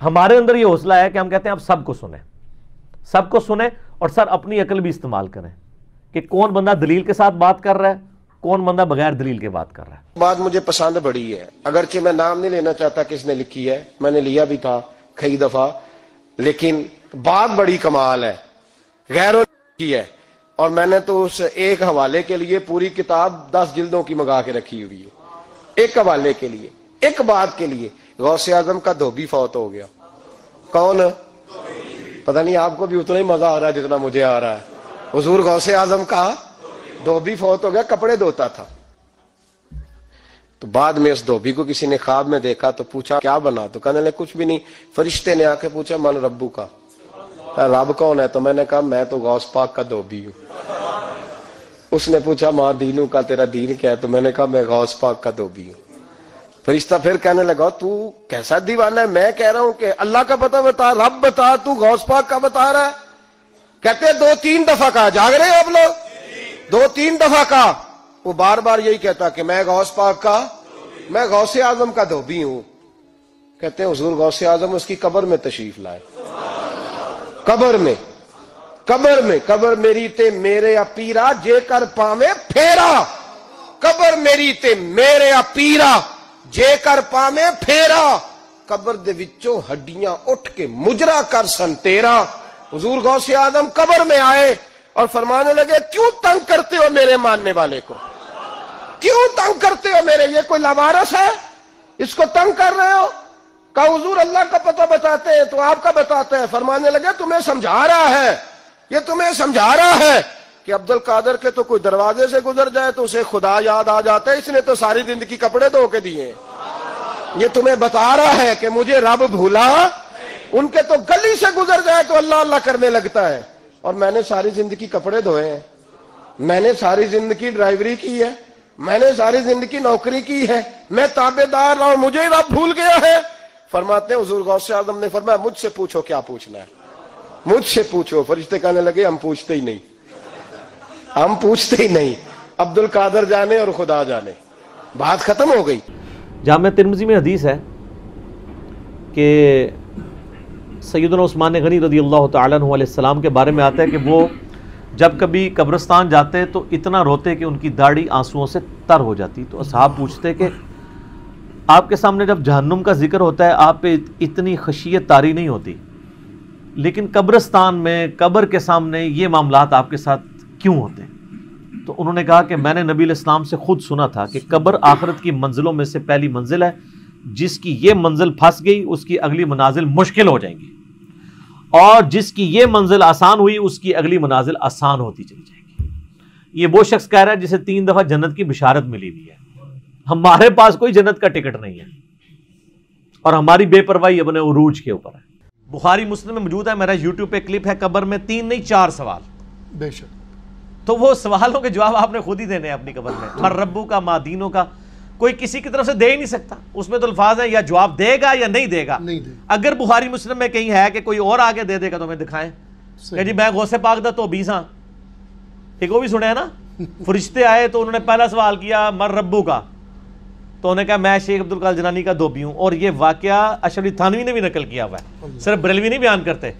ہمارے اندر یہ حوصلہ ہے کہ ہم کہتے ہیں اب سب کو سنیں اور سر اپنی عقل بھی استعمال کریں کہ کون بندہ دلیل کے ساتھ بات کر رہا ہے، کون بندہ بغیر دلیل کے بات کر رہا ہے۔ بات مجھے پسند بڑی ہے، اگرچہ میں نام نہیں لینا چاہتا کس نے لکھی ہے، میں نے لیا بھی تھا کئی دفعہ، لیکن بات بڑی کمال ہے، غیروں نے کی ہے، اور میں نے تو اس ایک حوالے کے لیے پوری کتاب 10 جلدوں کی منگا کے رکھی ہوئی ہے، ایک حوالے کے لیے، ایک بات کے لیے۔ غوث اعظم کا دھوبی فوت ہو گیا۔ کون؟ پتہ نہیں آپ کو بھی اتنا ہی مزہ آ رہا ہے جتنا مجھے آ رہا ہے۔ حضور غوث اعظم کا دھوبی فوت ہو گیا، کپڑے دھوتا تھا۔ تو بعد میں اس دھوبی کو کسی نے خواب میں دیکھا تو پوچھا کیا بنا؟ تو کہنے لگے کچھ بھی نہیں۔ فرشتے نے آ کے پوچھا من ربو کا، رب کون ہے؟ تو میں نے کہا میں تو غوث پاک کا دھوبی ہوں۔ اس نے پوچھا ماں دینوں کا، تیرا دین کیا ہے؟ تو میں نے کہا میں غوث پاک کا دھوبی ہوں۔ فرشتہ پھر کہنے لگا تو کیسا دیوانہ ہے، میں کہہ رہا ہوں کہ اللہ کا پتہ بتا، رب بتا، تو غوث پاک کا بتا رہا ہے؟ کہتے 2-3 دفعہ کہا، جاگ رہے ہیں آپ لوگ؟ 2-3 دفعہ کہا۔ وہ بار بار یہی کہتا کہ میں غوث پاک کا، میں غوث اعظم کا دھوبی ہوں۔ کہتے ہیں حضور غوث اعظم اس کی قبر میں تشریف لائے، قبر میری تے میرے پیرا جے کر پاویں پھیرا، قبر میری تے میرے پیرا جے کر پاویں پھیرا، قبر دے وچوں ہڈیاں اٹھ کے مجرا کر سن تیرا۔ حضور غوث اعظم قبر میں آئے اور فرمانے لگے کیوں تنگ کرتے ہو میرے ماننے والے کو، کیوں تنگ کرتے ہو میرے، یہ کوئی لوارث ہے اس کو تنگ کر رہے ہو؟ کہا حضور اللہ کا پتہ بتاتے ہیں تو آپ کا بتاتے ہیں۔ فرمانے لگے تمہیں سمجھا رہا ہے، یہ تمہیں سمجھا رہا ہے کہ عبد القادر کے تو کوئی دروازے سے گزر جائے تو اسے خدا یاد آ جاتا ہے، اس نے تو ساری زندگی کپڑے دھو کے دیے۔ یہ تمہیں بتا رہا ہے کہ مجھے رب بھولا، ان کے تو گلی سے گزر جائے تو اللہ اللہ کرنے لگتا ہے، اور میں نے ساری زندگی کپڑے دھوئے ہیں، میں نے ساری زندگی ڈرائیوری کی ہے، میں نے ساری زندگی نوکری کی ہے، میں تابع دار رہا ہوں، مجھے رب بھول گیا ہے۔ فرماتے ہیں حضور غوث اعظم نے فرمایا مجھ سے پوچھو کیا پوچھنا ہے، مجھ سے پوچھو۔ فرشتے کہنے لگے ہم پوچھتے ہی نہیں، ہم پوچھتے ہی نہیں، عبد القادر جانے اور خدا جانے، بات ختم ہو گئی۔ جامع ترمذی میں حدیث ہے کہ سیدنا عثمان غنی رضی اللہ تعالیٰ عنہ علیہ السلام کے بارے میں آتا ہے کہ وہ جب کبھی قبرستان جاتے تو اتنا روتے کہ ان کی داڑھی آنسوؤں سے تر ہو جاتی۔ تو اصحاب پوچھتے کہ آپ کے سامنے جب جہنم کا ذکر ہوتا ہے آپ پہ اتنی خشیت طاری نہیں ہوتی، لیکن قبرستان میں قبر کے سامنے یہ معاملات آپ کے ساتھ کیوں ہوتے ہیں؟ تو انہوں نے کہا کہ میں نے نبی علیہ السلام سے خود سنا تھا کہ قبر آخرت کی منزلوں میں سے پہلی منزل ہے، جس کی یہ منزل پھنس گئی اس کی اگلی منازل مشکل ہو جائیں گی، اور جس کی یہ منزل آسان ہوئی اس کی اگلی منازل آسان ہوتی چلی جائے گی۔ یہ وہ شخص کہہ رہا ہے جسے 3 دفعہ جنت کی بشارت ملی ہوئی ہے، ہمارے پاس کوئی جنت کا ٹکٹ نہیں ہے، اور ہماری بے پرواہی اپنے عروج کے اوپر ہے۔ بخاری مسلم میں موجود ہے، میرا یوٹیوب پہ کلپ ہے، قبر میں 3 نہیں 4 سوال، بے شک، تو وہ سوالوں کے جواب آپ نے خود ہی دینے ہیں اپنی قبر میں۔ من ربو کا، ما دینوں کا، کوئی کسی کی طرف سے دے ہی نہیں سکتا، اس میں تو الفاظ ہیں یا جواب دے گا یا نہیں دے گا۔ اگر بخاری مسلم میں کہیں ہے کہ کوئی اور آگے دے دے گا تو ہمیں دکھائیں کہ جی میں غوث پاک دا تو 20 ہاں، ایک وہ بھی سنے ہیں نا، فرشتے آئے تو انہوں نے پہلا سوال کیا من ربو کا، تو انہوں نے کہا میں شیخ عبد القادر جیلانی کا دھوبی ہوں، اور یہ واقعہ اشرف تھانوی نے بھی نقل کیا ہوا ہے، صرف بریلوی نہیں بیان کرتے۔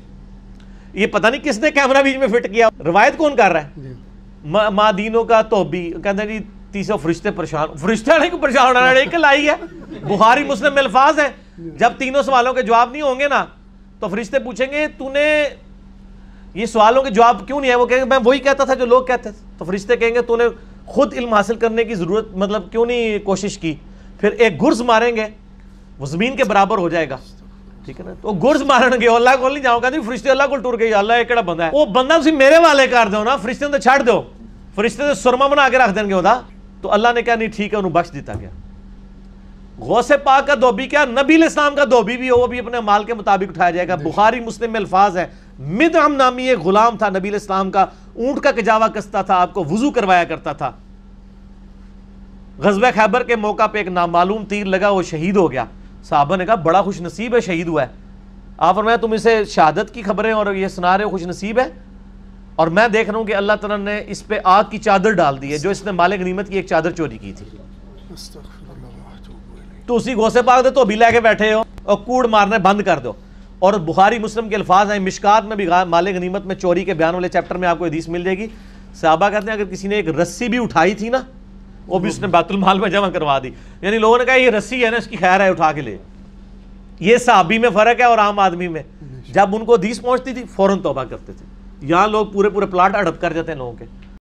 یہ پتہ نہیں کس نے کیمرہ بیچ میں فٹ کیا، روایت کون کر رہا ہے؟ ماں دینوں کا توبی، کہتے ہیں جی 300 فرشتے پریشان، فرشتے نہیں کو پریشان ہونا، ایک لائی ہے۔ بخاری مسلم میں الفاظ ہیں جب تینوں سوالوں کے جواب نہیں ہوں گے نا تو فرشتے پوچھیں گے تو نے یہ سوالوں کے جواب کیوں نہیں ہے؟ وہ کہیں گے میں وہی کہتا تھا جو لوگ کہتے تھے۔ تو فرشتے کہیں گے تو نے خود علم حاصل کرنے کی ضرورت مطلب کیوں نہیں کوشش کی؟ پھر ایک گرز ماریں گے وہ زمین کے برابر ہو جائے گا، ٹھیک ہے نا، تو گرز مارن گے اللہ کو نہیں جاؤں گا، فرشتے اللہ کو ٹور گئے اللہ ایک کیڑا بندہ ہے، وہ بندہ تسی میرے والے کر دو نا، فرشتے تو چھڑ دو، فرشتے تو سرما بنا کے رکھ دیں گے ہوتا۔ تو اللہ نے کہا نہیں ٹھیک ہے، انہوں بخش دیتا گیا۔ غوث پاک کا دھوبی کیا نبی علیہ السلام کا دھوبی بھی ہو وہ بھی اپنے مال کے مطابق اٹھایا جائے گا۔ بخاری مسلم میں الفاظ ہے مدعم نامی ایک غلام تھا نبی علیہ السلام کا، اونٹ کا کجاوا کستا تھا، آپ کو وضو کروایا کرتا تھا۔ غزوہ خیبر کے موقع پہ ایک نامعلوم تیر لگا، وہ شہید ہو گیا۔ صحابہ نے کہا بڑا خوش نصیب ہے شہید ہوا ہے۔ آپ فرمایا تم اسے شہادت کی خبریں اور یہ سنا رہے ہو، خوش نصیب ہے؟ اور میں دیکھ رہا ہوں کہ اللہ تعالیٰ نے اس پہ آگ کی چادر ڈال دی ہے، جو اس نے مال غنیمت کی ایک چادر چوری کی تھی۔ تو اسی غوث پاک دے تو بھی لے کے بیٹھے ہو اور کوڑ مارنے بند کر دو۔ اور بخاری مسلم کے الفاظ ہیں، مشکات میں بھی مال غنیمت میں چوری کے بیان والے چیپٹر میں آپ کو حدیث مل جائے گی. صحابہ کہتے ہیں اگر کسی نے ایک رسی بھی اٹھائی تھی نا وہ بھی اس نے بیت المال میں جمع کروا دی. یعنی لوگوں نے کہا یہ رسی ہے نا اس کی خیر ہے اٹھا کے لے. یہ صحابی میں فرق ہے اور عام آدمی میں. جب ان کو حدیث پہنچتی تھی فوراً توبہ کرتے تھے. یہاں لوگ پورے پلاٹ اڑپ کر جاتے ہیں لوگوں کے.